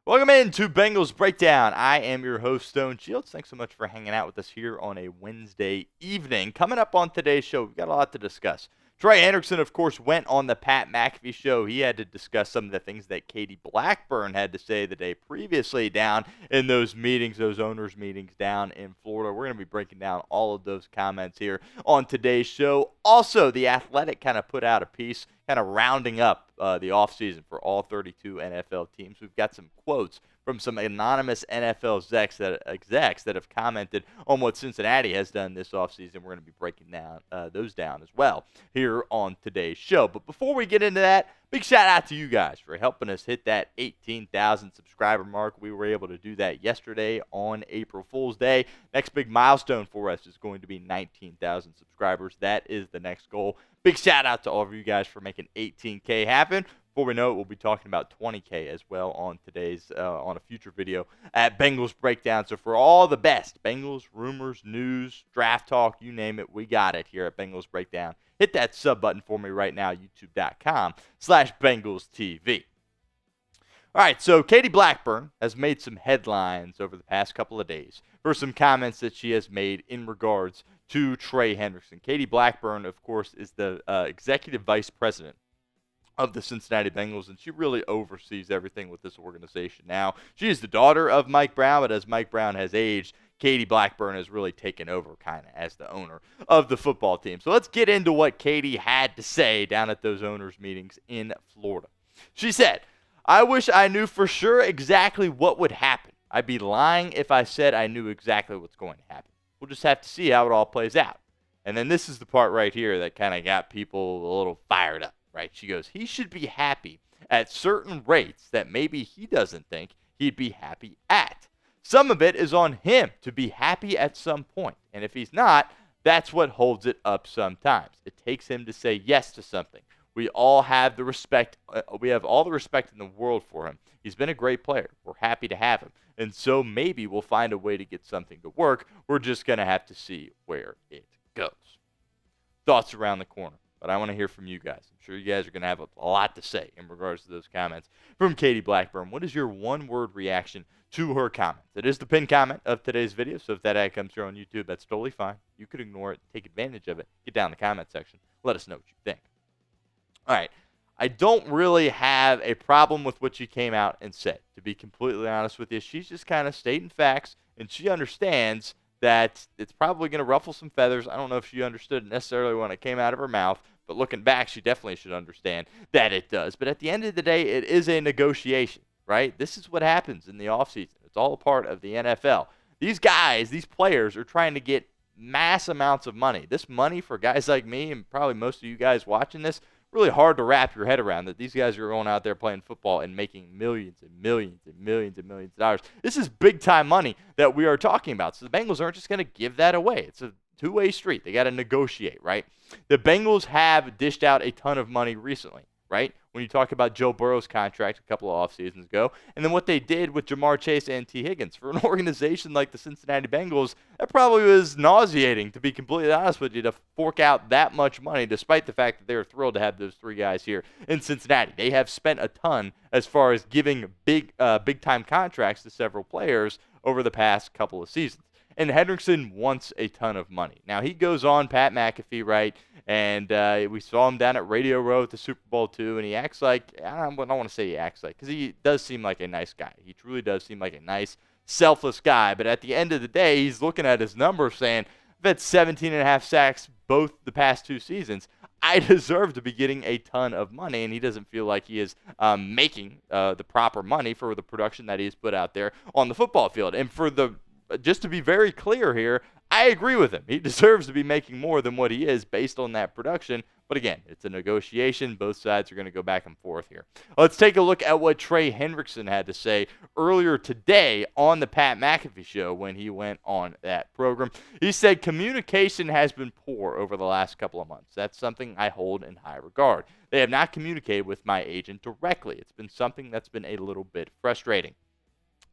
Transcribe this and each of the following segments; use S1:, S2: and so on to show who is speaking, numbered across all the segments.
S1: Welcome in to Bengals Breakdown. I am your host, Stone Shields. Thanks so much for hanging out with us here on a Wednesday evening. Coming up on today's show, we've got a lot to discuss. Trey Hendrickson, of course, went on the Pat McAfee Show. He had to discuss some of the things that Katie Blackburn had to say the day previously down in those meetings, those owners' meetings down in Florida. We're going to be breaking down all of those comments here on today's show. Also, The Athletic kind of put out a piece kind of rounding up the offseason for all 32 NFL teams. We've got some quotes from some anonymous NFL execs that have commented on what Cincinnati has done this offseason. We're going to be breaking those down as well here on today's show. But before we get into that, big shout out to you guys for helping us hit that 18,000 subscriber mark. We were able to do that yesterday on April Fool's Day. Next big milestone for us is going to be 19,000 subscribers. That is the next goal. Big shout out to all of you guys for making 18K happen. Before we know it, we'll be talking about 20K as well on today's on a future video at Bengals Breakdown. So for all the best Bengals rumors, news, draft talk, you name it, we got it here at Bengals Breakdown. Hit that sub button for me right now, youtube.com/BengalsTV. All right, so Katie Blackburn has made some headlines over the past couple of days for some comments that she has made in regards to Trey Hendrickson. Katie Blackburn, of course, is the executive vice president of the Cincinnati Bengals, and she really oversees everything with this organization now. She is the daughter of Mike Brown, but as Mike Brown has aged, Katie Blackburn has really taken over kind of as the owner of the football team. So let's get into what Katie had to say down at those owners' meetings in Florida. She said, "I wish I knew for sure exactly what would happen. I'd be lying if I said I knew exactly what's going to happen. We'll just have to see how it all plays out." And then this is the part right here that kind of got people a little fired up. Right? She goes, "He should be happy at certain rates that maybe he doesn't think he'd be happy at. Some of it is on him to be happy at some point. And if he's not, that's what holds it up sometimes. It takes him to say yes to something. We all have the respect. We have all the respect in the world for him. He's been a great player. We're happy to have him. And so maybe we'll find a way to get something to work. We're just going to have to see where it goes." Thoughts around the corner. But I want to hear from you guys. I'm sure you guys are going to have a lot to say in regards to those comments from Katie Blackburn. What is your one-word reaction to her comments? It is the pinned comment of today's video, so if that ad comes through on YouTube, that's totally fine. You could ignore it, take advantage of it, get down in the comment section. Let us know what you think. All right. I don't really have a problem with what she came out and said, to be completely honest with you. She's just kind of stating facts, and she understands that it's probably going to ruffle some feathers. I don't know if she understood it necessarily when it came out of her mouth, but looking back, she definitely should understand that it does. But at the end of the day, it is a negotiation, right? This is what happens in the offseason. It's all a part of the NFL. These guys, these players are trying to get mass amounts of money. This money for guys like me and probably most of you guys watching this, really hard to wrap your head around that these guys are going out there playing football and making millions and millions and millions and millions of dollars. This is big-time money that we are talking about. So the Bengals aren't just going to give that away. It's a two-way street. They got to negotiate, right? The Bengals have dished out a ton of money recently, right? When you talk about Joe Burrow's contract a couple of off seasons ago, and then what they did with Jamar Chase and T. Higgins. For an organization like the Cincinnati Bengals, that probably was nauseating, to be completely honest with you, to fork out that much money, despite the fact that they were thrilled to have those three guys here in Cincinnati. They have spent a ton as far as giving big-time contracts to several players over the past couple of seasons. And Hendrickson wants a ton of money. Now, he goes on Pat McAfee, right? And we saw him down at Radio Row at the Super Bowl, too. And he acts like, I don't want to say he acts like, because he does seem like a nice guy. He truly does seem like a nice, selfless guy. But at the end of the day, he's looking at his numbers saying, I've had 17 and a half sacks both the past two seasons. I deserve to be getting a ton of money, and he doesn't feel like he is making the proper money for the production that he's put out there on the football field. And just to be very clear here, I agree with him. He deserves to be making more than what he is based on that production. But again, it's a negotiation. Both sides are going to go back and forth here. Let's take a look at what Trey Hendrickson had to say earlier today on the Pat McAfee Show when he went on that program. He said, "Communication has been poor over the last couple of months. That's something I hold in high regard. They have not communicated with my agent directly. It's been something that's been a little bit frustrating.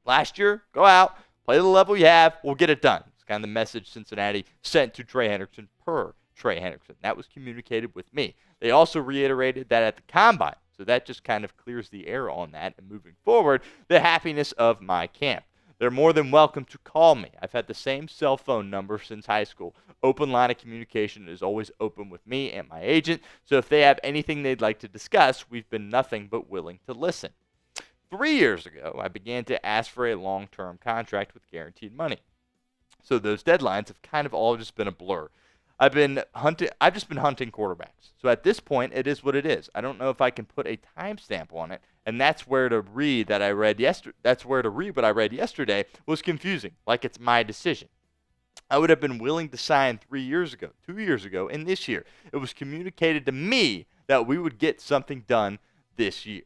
S1: Last year, go out, play the level you have, we'll get it done." It's kind of the message Cincinnati sent to Trey Hendrickson per Trey Hendrickson. That was communicated with me. They also reiterated that at the Combine, so that just kind of clears the air on that, and moving forward, the happiness of my camp. They're more than welcome to call me. I've had the same cell phone number since high school. Open line of communication is always open with me and my agent, so if they have anything they'd like to discuss, we've been nothing but willing to listen. 3 years ago, I began to ask for a long-term contract with guaranteed money. So those deadlines have kind of all just been a blur. I've just been hunting quarterbacks. So at this point, it is what it is. I don't know if I can put a timestamp on it, and that's where to read what I read yesterday was confusing, like it's my decision. I would have been willing to sign 3 years ago, 2 years ago, and this year. It was communicated to me that we would get something done this year.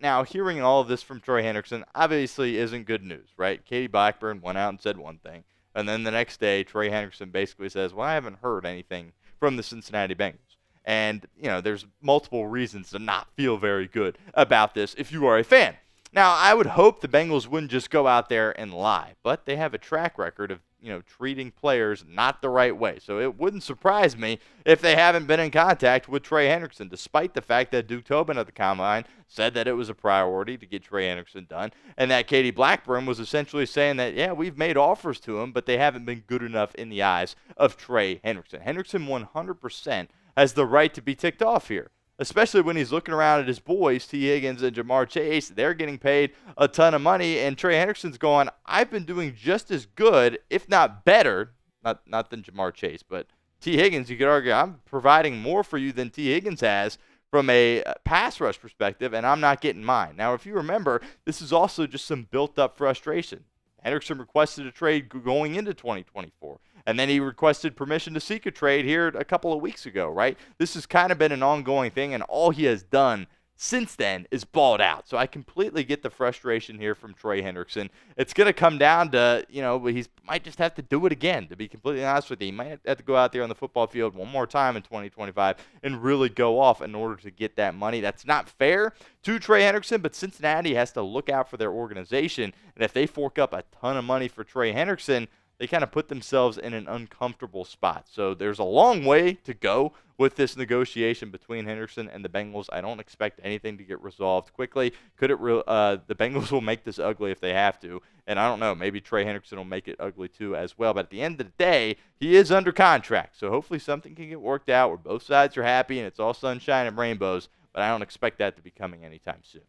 S1: Now, hearing all of this from Trey Hendrickson obviously isn't good news, right? Katie Blackburn went out and said one thing, and then the next day, Trey Hendrickson basically says, well, I haven't heard anything from the Cincinnati Bengals. And, there's multiple reasons to not feel very good about this if you are a fan. Now, I would hope the Bengals wouldn't just go out there and lie, but they have a track record of, treating players not the right way. So it wouldn't surprise me if they haven't been in contact with Trey Hendrickson, despite the fact that Duke Tobin at the Combine said that it was a priority to get Trey Hendrickson done, and that Katie Blackburn was essentially saying that, yeah, we've made offers to him, but they haven't been good enough in the eyes of Trey Hendrickson. Hendrickson 100% has the right to be ticked off here, especially when he's looking around at his boys, T. Higgins and Jamar Chase. They're getting paid a ton of money, and Trey Hendrickson's going, I've been doing just as good, if not better, not than Jamar Chase, but T. Higgins, you could argue, I'm providing more for you than T. Higgins has from a pass rush perspective, and I'm not getting mine. Now, if you remember, this is also just some built-up frustration. Hendrickson requested a trade going into 2024. And then he requested permission to seek a trade here a couple of weeks ago, right? This has kind of been an ongoing thing, and all he has done since then is balled out. So I completely get the frustration here from Trey Hendrickson. It's going to come down to, he might just have to do it again, to be completely honest with you. He might have to go out there on the football field one more time in 2025 and really go off in order to get that money. That's not fair to Trey Hendrickson, but Cincinnati has to look out for their organization. And if they fork up a ton of money for Trey Hendrickson, they kind of put themselves in an uncomfortable spot. So there's a long way to go with this negotiation between Hendrickson and the Bengals. I don't expect anything to get resolved quickly. The Bengals will make this ugly if they have to. And I don't know, maybe Trey Hendrickson will make it ugly too as well. But at the end of the day, he is under contract. So hopefully something can get worked out where both sides are happy and it's all sunshine and rainbows. But I don't expect that to be coming anytime soon.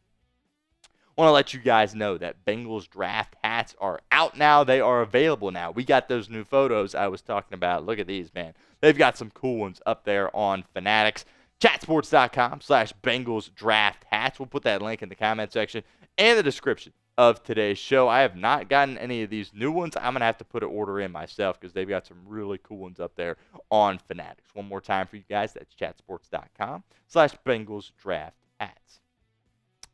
S1: I want to let you guys know that Bengals draft hats are out now. They are available now. We got those new photos I was talking about. Look at these, man. They've got some cool ones up there on Fanatics. Chatsports.com/Bengals draft hats. We'll put that link in the comment section and the description of today's show. I have not gotten any of these new ones. I'm going to have to put an order in myself because they've got some really cool ones up there on Fanatics. One more time for you guys. That's chatsports.com/Bengals draft hats.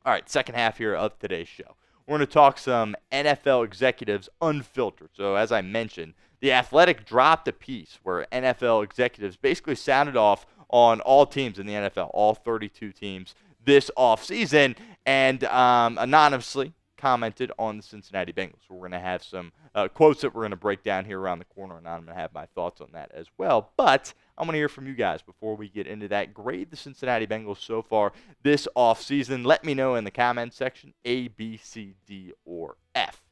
S1: All right, second half here of today's show. We're going to talk some NFL executives unfiltered. So as I mentioned, The Athletic dropped a piece where NFL executives basically sounded off on all teams in the NFL, all 32 teams this offseason, and anonymously commented on the Cincinnati Bengals. So we're going to have some quotes that we're going to break down here around the corner, and I'm going to have my thoughts on that as well. But I want to hear from you guys before we get into that. Grade the Cincinnati Bengals so far this offseason. Let me know in the comments section, A, B, C, D, or F.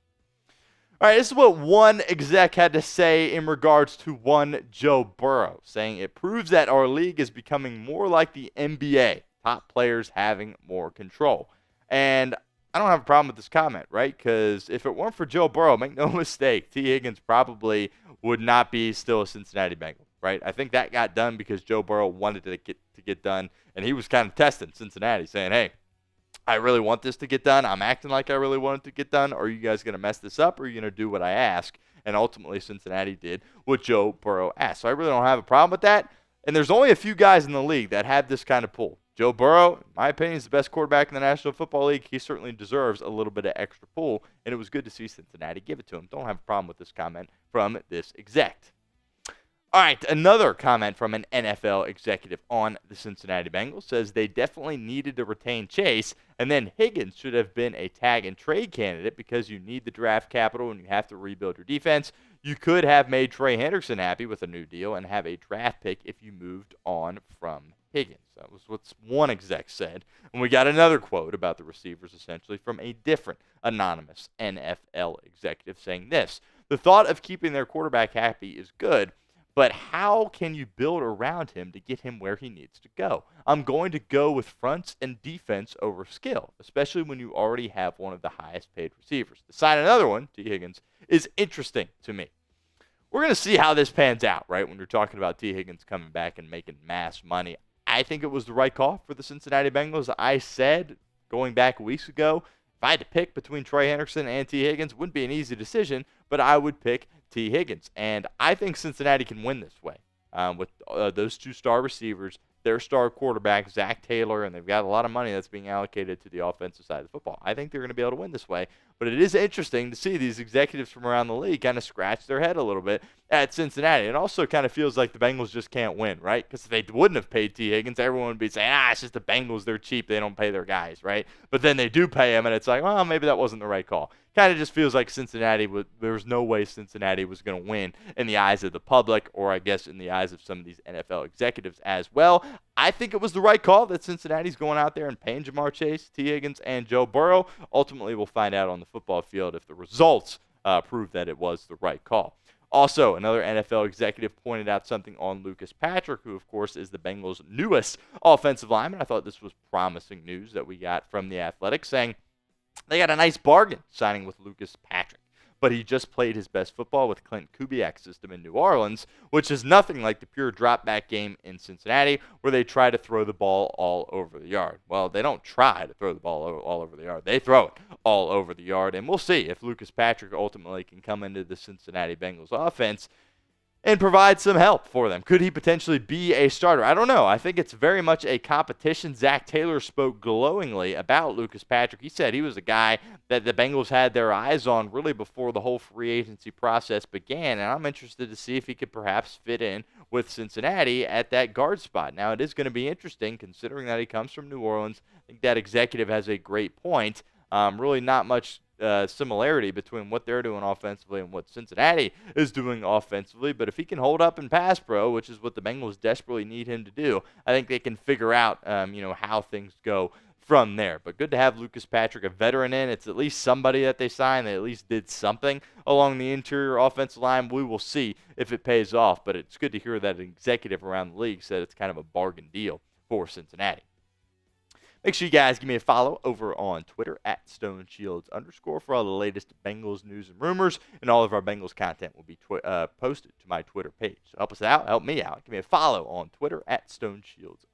S1: All right, this is what one exec had to say in regards to one Joe Burrow, saying it proves that our league is becoming more like the NBA, top players having more control. And I don't have a problem with this comment, right? Because if it weren't for Joe Burrow, make no mistake, T. Higgins probably would not be still a Cincinnati Bengal, right? I think that got done because Joe Burrow wanted to get done, and he was kind of testing Cincinnati, saying, hey, I really want this to get done. I'm acting like I really want it to get done. Are you guys going to mess this up, or are you going to do what I ask? And ultimately, Cincinnati did what Joe Burrow asked. So I really don't have a problem with that. And there's only a few guys in the league that have this kind of pull. Joe Burrow, in my opinion, is the best quarterback in the National Football League. He certainly deserves a little bit of extra pull, and it was good to see Cincinnati give it to him. Don't have a problem with this comment from this exec. All right, another comment from an NFL executive on the Cincinnati Bengals says they definitely needed to retain Chase, and then Higgins should have been a tag and trade candidate because you need the draft capital and you have to rebuild your defense. You could have made Trey Hendrickson happy with a new deal and have a draft pick if you moved on from Higgins. That was what one exec said. And we got another quote about the receivers essentially from a different anonymous NFL executive saying this: the thought of keeping their quarterback happy is good, but how can you build around him to get him where he needs to go? I'm going to go with fronts and defense over skill, especially when you already have one of the highest paid receivers. To sign another one, T. Higgins, is interesting to me. We're going to see how this pans out, right, when you're talking about T. Higgins coming back and making mass money. I think it was the right call for the Cincinnati Bengals. I said going back weeks ago, if I had to pick between Trey Hendrickson and T. Higgins, it wouldn't be an easy decision, but I would pick T. Higgins. And I think Cincinnati can win this way with those two star receivers, their star quarterback, Zach Taylor, and they've got a lot of money that's being allocated to the offensive side of the football. I think they're going to be able to win this way. But it is interesting to see these executives from around the league kind of scratch their head a little bit at Cincinnati. It also kind of feels like the Bengals just can't win, right? Because if they wouldn't have paid T. Higgins, everyone would be saying, it's just the Bengals. They're cheap. They don't pay their guys, right? But then they do pay him, and it's like, well, maybe that wasn't the right call. Kind of just feels like there was no way Cincinnati was going to win in the eyes of the public, or I guess in the eyes of some of these NFL executives as well. I think it was the right call that Cincinnati's going out there and paying Jamar Chase, T. Higgins, and Joe Burrow. Ultimately, we'll find out on the football field if the results prove that it was the right call. Also, another NFL executive pointed out something on Lucas Patrick, who, of course, is the Bengals' newest offensive lineman. I thought this was promising news that we got from The Athletic, saying they got a nice bargain signing with Lucas Patrick. But he just played his best football with Clint Kubiak's system in New Orleans, which is nothing like the pure drop-back game in Cincinnati, where they try to throw the ball all over the yard. Well, they don't try to throw the ball all over the yard. They throw it all over the yard, and we'll see if Lucas Patrick ultimately can come into the Cincinnati Bengals offense and provide some help for them. Could he potentially be a starter? I don't know. I think it's very much a competition. Zach Taylor spoke glowingly about Lucas Patrick. He said he was a guy that the Bengals had their eyes on really before the whole free agency process began, and I'm interested to see if he could perhaps fit in with Cincinnati at that guard spot. Now, it is going to be interesting considering that he comes from New Orleans. I think that executive has a great point. Really not much similarity between what they're doing offensively and what Cincinnati is doing offensively. But if he can hold up in pass pro, which is what the Bengals desperately need him to do, I think they can figure out, how things go from there. But good to have Lucas Patrick, a veteran, in. It's at least somebody that they signed. They at least did something along the interior offensive line. We will see if it pays off. But it's good to hear that an executive around the league said it's kind of a bargain deal for Cincinnati. Make sure you guys give me a follow over on Twitter at StoneShields_ for all the latest Bengals news and rumors, and all of our Bengals content will be posted to my Twitter page. So help us out, help me out. Give me a follow on Twitter at StoneShields_.